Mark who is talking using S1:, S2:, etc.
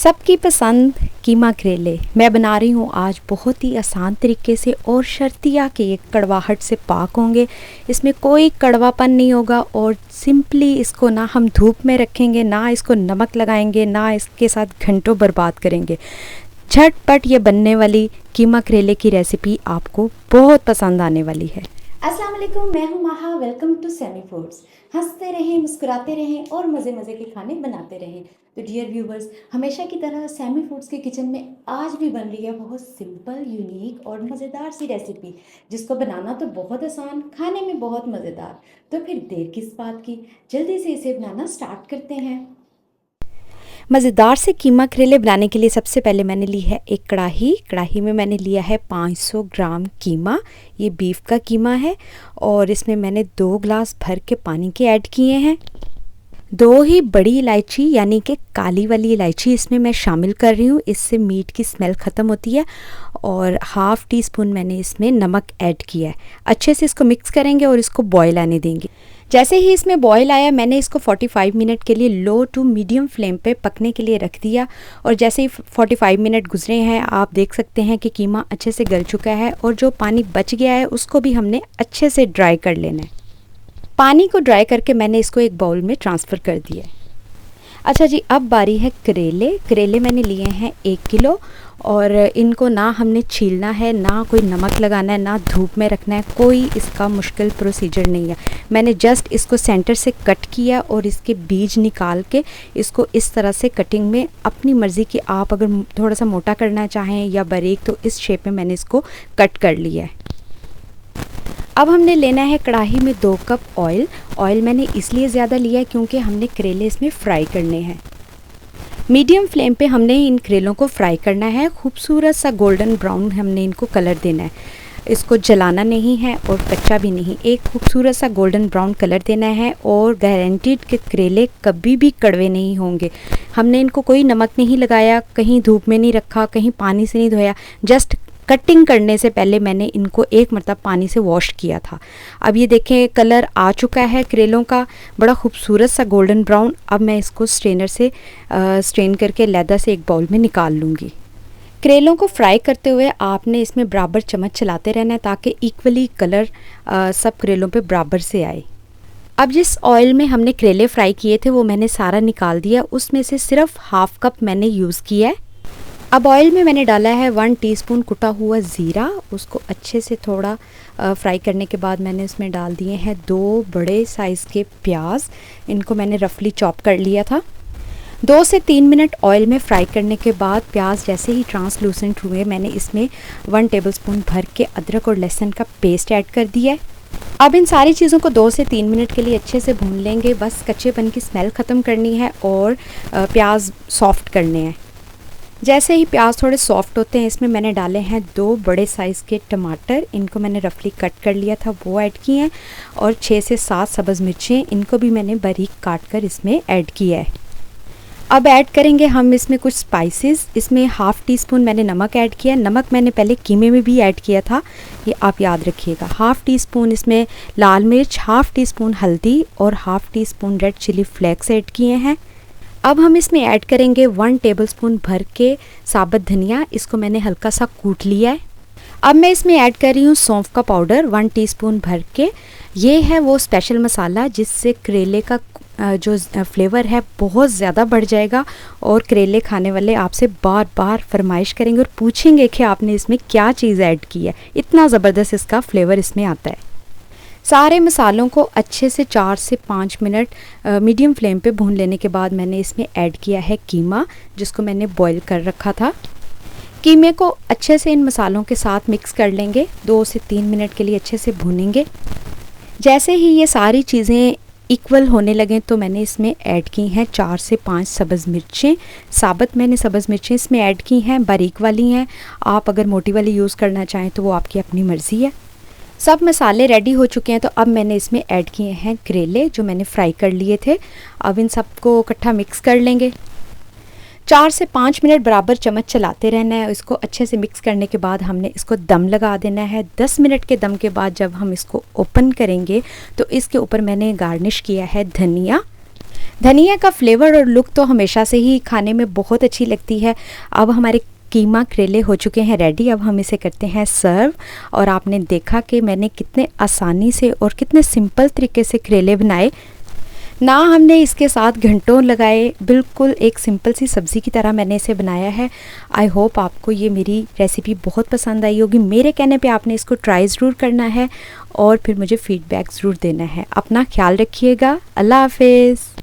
S1: सबकी पसंद कीमा करेले मैं बना रही हूँ आज बहुत ही आसान तरीके से और शर्तिया के कड़वाहट से पाक होंगे। इसमें कोई कड़वापन नहीं होगा और सिंपली इसको ना हम धूप में रखेंगे, ना इसको नमक लगाएंगे, ना इसके साथ घंटों बर्बाद करेंगे। झटपट ये बनने वाली कीमा करेले की रेसिपी आपको बहुत पसंद आने वाली है।
S2: अस्सलाम वालेकुम, मैं हूँ Maha. Welcome to Sammy Foods. हंसते रहें, मुस्कुराते रहें और मज़े मज़े के खाने बनाते रहें। तो डियर व्यूवर्स, हमेशा की तरह सैमी फूड्स के किचन में आज भी बन रही है बहुत सिंपल, यूनिक और मज़ेदार सी रेसिपी, जिसको बनाना तो बहुत आसान, खाने में बहुत मज़ेदार। तो फिर देर किस बात की, जल्दी से इसे बनाना स्टार्ट करते हैं।
S1: मज़ेदार से कीमा करेले बनाने के लिए सबसे पहले मैंने ली है एक कढ़ाई में मैंने लिया है 500 ग्राम कीमा। ये बीफ का कीमा है और इसमें मैंने 2 गिलास भर के पानी के ऐड किए हैं। 2 ही बड़ी इलायची यानी कि काली वाली इलायची इसमें मैं शामिल कर रही हूँ, इससे मीट की स्मेल ख़त्म होती है। और हाफ़ टी स्पून मैंने इसमें नमक ऐड किया है। अच्छे से इसको मिक्स करेंगे और इसको बॉयल आने देंगे। जैसे ही इसमें बॉयल आया मैंने इसको 45 मिनट के लिए लो टू मीडियम फ्लेम पे पकने के लिए रख दिया। और जैसे ही 45 मिनट गुजरे हैं आप देख सकते हैं कि कीमा अच्छे से गल चुका है और जो पानी बच गया है उसको भी हमने अच्छे से ड्राई कर लेना है। पानी को ड्राई करके मैंने इसको एक बाउल में ट्रांसफ़र कर दिया है। अच्छा जी, अब बारी है करेले मैंने लिए हैं 1 किलो और इनको ना हमने छीलना है, ना कोई नमक लगाना है, ना धूप में रखना है। कोई इसका मुश्किल प्रोसीजर नहीं है। मैंने जस्ट इसको सेंटर से कट किया और इसके बीज निकाल के इसको इस तरह से कटिंग में अपनी मर्ज़ी की, आप अगर थोड़ा सा मोटा करना चाहें या बारीक, तो इस शेप में मैंने इसको कट कर लिया है। अब हमने लेना है कढ़ाई में 2 कप ऑयल मैंने इसलिए ज़्यादा लिया है क्योंकि हमने करेले इसमें फ्राई करने हैं। मीडियम फ्लेम पे हमने इन करेलों को फ्राई करना है। खूबसूरत सा गोल्डन ब्राउन हमने इनको कलर देना है। इसको जलाना नहीं है और कच्चा भी नहीं, एक खूबसूरत सा गोल्डन ब्राउन कलर देना है। और गारंटीड कि करेले कभी भी कड़वे नहीं होंगे। हमने इनको कोई नमक नहीं लगाया, कहीं धूप में नहीं रखा, कहीं पानी से नहीं धोया। जस्ट कटिंग करने से पहले मैंने इनको एक मरतबा पानी से वॉश किया था। अब ये देखें कलर आ चुका है करेलों का, बड़ा खूबसूरत सा गोल्डन ब्राउन। अब मैं इसको स्ट्रेनर से स्ट्रेन करके लैदा से एक बाउल में निकाल लूँगी। करेलों को फ्राई करते हुए आपने इसमें बराबर चम्मच चलाते रहना है ताकि इक्वली कलर सब करेलों पे बराबर से आए। अब जिस ऑयल में हमने करेले फ्राई किए थे वो मैंने सारा निकाल दिया। उसमें से सिर्फ हाफ़ कप मैंने यूज़ किया है। अब ऑयल में मैंने डाला है 1 टीस्पून कुटा हुआ ज़ीरा। उसको अच्छे से थोड़ा फ्राई करने के बाद मैंने इसमें डाल दिए हैं 2 बड़े साइज़ के प्याज। इनको मैंने रफली चॉप कर लिया था। 2 से 3 मिनट ऑयल में फ्राई करने के बाद प्याज जैसे ही ट्रांसलूसेंट हुए मैंने इसमें 1 टेबलस्पून भर के अदरक और लहसुन का पेस्ट ऐड कर दिया है। अब इन सारी चीज़ों को 2 से 3 मिनट के लिए अच्छे से भून लेंगे। बस कच्चेपन की स्मेल ख़त्म करनी है और प्याज सॉफ्ट करने हैं। जैसे ही प्याज थोड़े सॉफ्ट होते हैं इसमें मैंने डाले हैं 2 बड़े साइज़ के टमाटर। इनको मैंने रफली कट कर लिया था, वो ऐड किए हैं। और 6 से 7 सब्ज़ मिर्चें, इनको भी मैंने बारीक काट कर इसमें ऐड किया है। अब ऐड करेंगे हम इसमें कुछ स्पाइसेस। इसमें हाफ़ टी स्पून मैंने नमक ऐड किया। नमक मैंने पहले कीमे में भी ऐड किया था, ये आप याद रखिएगा। हाफ़ टी स्पून इसमें लाल मिर्च, हाफ़ टी स्पून हल्दी और half teaspoon red chili flakes add किए हैं। अब हम इसमें ऐड करेंगे 1 टेबलस्पून भर के साबुत धनिया। इसको मैंने हल्का सा कूट लिया है। अब मैं इसमें ऐड कर रही हूँ सौंफ का पाउडर 1 टीस्पून भर के। ये है वो स्पेशल मसाला जिससे करेले का जो फ्लेवर है बहुत ज़्यादा बढ़ जाएगा और करेले खाने वाले आपसे बार बार फरमाइश करेंगे और पूछेंगे कि आपने इसमें क्या चीज़ ऐड की है। इतना ज़बरदस्त इसका फ्लेवर इसमें आता है। सारे मसालों को अच्छे से 4 से 5 मिनट मीडियम फ्लेम पे भून लेने के बाद मैंने इसमें ऐड किया है कीमा, जिसको मैंने बॉईल कर रखा था। कीमे को अच्छे से इन मसालों के साथ मिक्स कर लेंगे। 2 से 3 मिनट के लिए अच्छे से भूनेंगे। जैसे ही ये सारी चीज़ें इक्वल होने लगें तो मैंने इसमें ऐड की हैं 4 से 5 सब्ज़ मिर्चें। साबुत मैंने सब्ज़ मिर्चें इसमें ऐड की हैं, बारीक वाली हैं। आप अगर मोटी वाली यूज़ करना चाहें तो वो आपकी अपनी मर्ज़ी है। सब मसाले रेडी हो चुके हैं तो अब मैंने इसमें ऐड किए हैं करेले जो मैंने फ्राई कर लिए थे। अब इन सबको इकट्ठा मिक्स कर लेंगे। 4 से 5 मिनट बराबर चम्मच चलाते रहना है। इसको अच्छे से मिक्स करने के बाद हमने इसको दम लगा देना है। 10 मिनट के दम के बाद जब हम इसको ओपन करेंगे तो इसके ऊपर मैंने गार्निश किया है धनिया। धनिया का फ्लेवर और लुक तो हमेशा से ही खाने में बहुत अच्छी लगती है। अब हमारे कीमा करेले हो चुके हैं रेडी। अब हम इसे करते हैं सर्व। और आपने देखा कि मैंने कितने आसानी से और कितने सिंपल तरीके से करेले बनाए ना, हमने इसके साथ घंटों लगाए। बिल्कुल एक सिंपल सी सब्ज़ी की तरह मैंने इसे बनाया है। आई होप आपको ये मेरी रेसिपी बहुत पसंद आई होगी। मेरे कहने पे आपने इसको ट्राई ज़रूर करना है और फिर मुझे फ़ीडबैक ज़रूर देना है। अपना ख्याल रखिएगा। अल्लाह हाफिज़।